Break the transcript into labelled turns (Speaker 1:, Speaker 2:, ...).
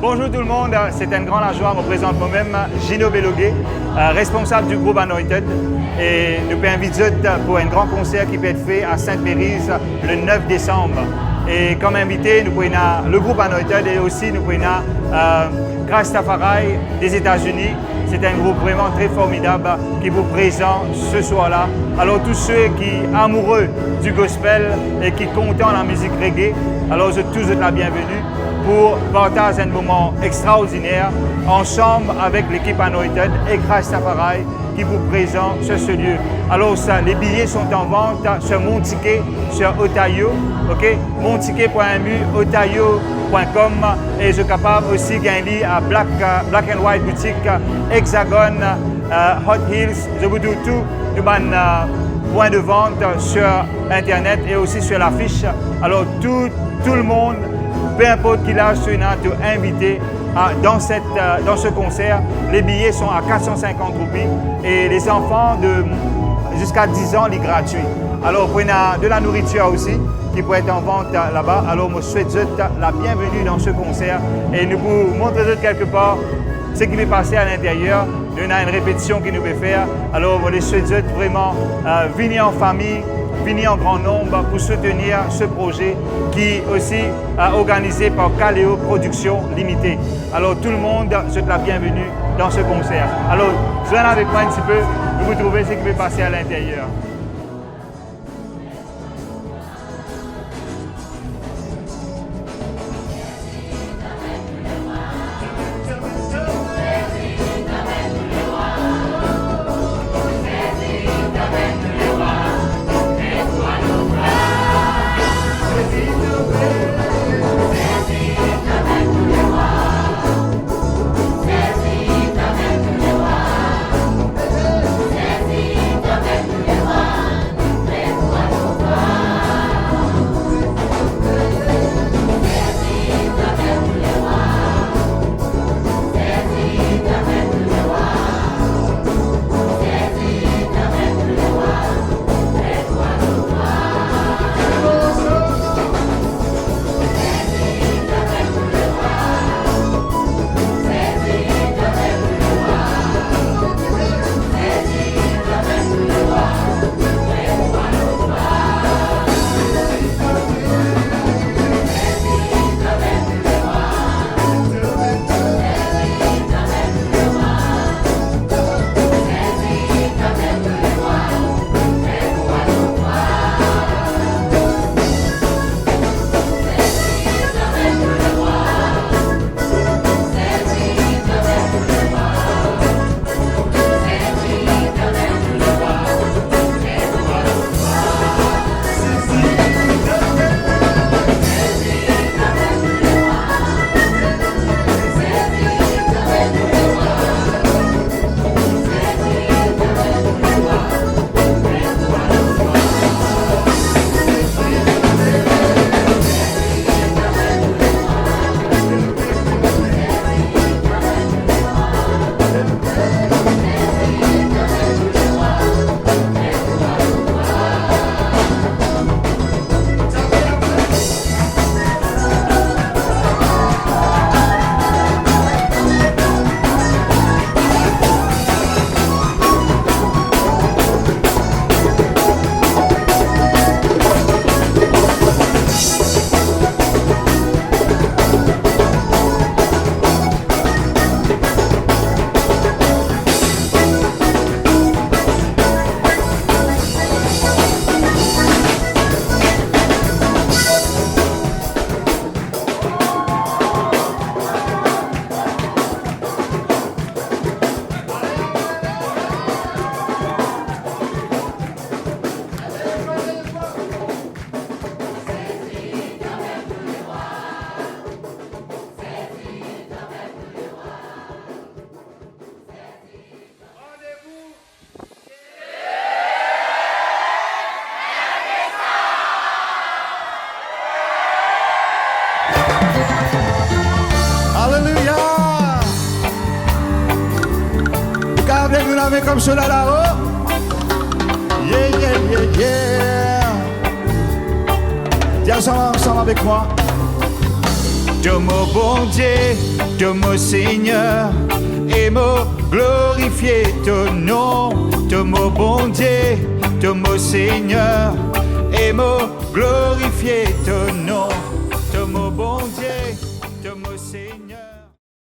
Speaker 1: Bonjour tout le monde, c'est une grande joie de me présenter moi-même, Gino Belogué, responsable du groupe Anointed. Et nous pouvons inviter pour un grand concert qui peut être fait à Sainte-Mérise le 9 décembre. Et comme invité, nous pouvons le groupe Anointed et aussi nous pouvons Rastafari des États-Unis. C'est un groupe vraiment très formidable qui vous présente ce soir-là. Alors tous ceux qui sont amoureux du gospel et qui comptent en la musique reggae, alors vous êtes tous la bienvenue pour partager un moment extraordinaire ensemble avec l'équipe Anointed et Rastafari qui vous présente sur ce lieu. Alors ça, les billets sont en vente sur Mon Ticket, sur Otayo, ok? monticket.mu, otayo.com et je suis capable aussi de gagner à Black and White Boutique, Hexagon, Hot Hills. Je vous dis tout du point de vente sur Internet et aussi sur l'affiche. Alors tout le monde, peu importe qui l'âge, tu es invité dans ce concert. Les billets sont à 450 roupies et les enfants jusqu'à 10 ans, les gratuits. Alors, on a de la nourriture aussi qui peut être en vente là-bas. Alors, je souhaite la bienvenue dans ce concert et nous vous montrer quelque part ce qui va passer à l'intérieur. Nous avons une répétition qui nous va faire. Alors, on les souhaite vraiment venir en famille, venir en grand nombre pour soutenir ce projet qui est aussi organisé par Caléo Productions Limitée. Alors tout le monde souhaite la bienvenue dans ce concert. Alors, venez avec moi un petit peu, vous trouvez ce qui va passer à l'intérieur. Comme cela là-haut. Yeah, yeah, yeah, yeah. Dis ensemble avec moi. de mon bon Dieu, de mon Seigneur, et me glorifier ton nom, de mon bon Dieu, de mon Seigneur, et me glorifier ton nom.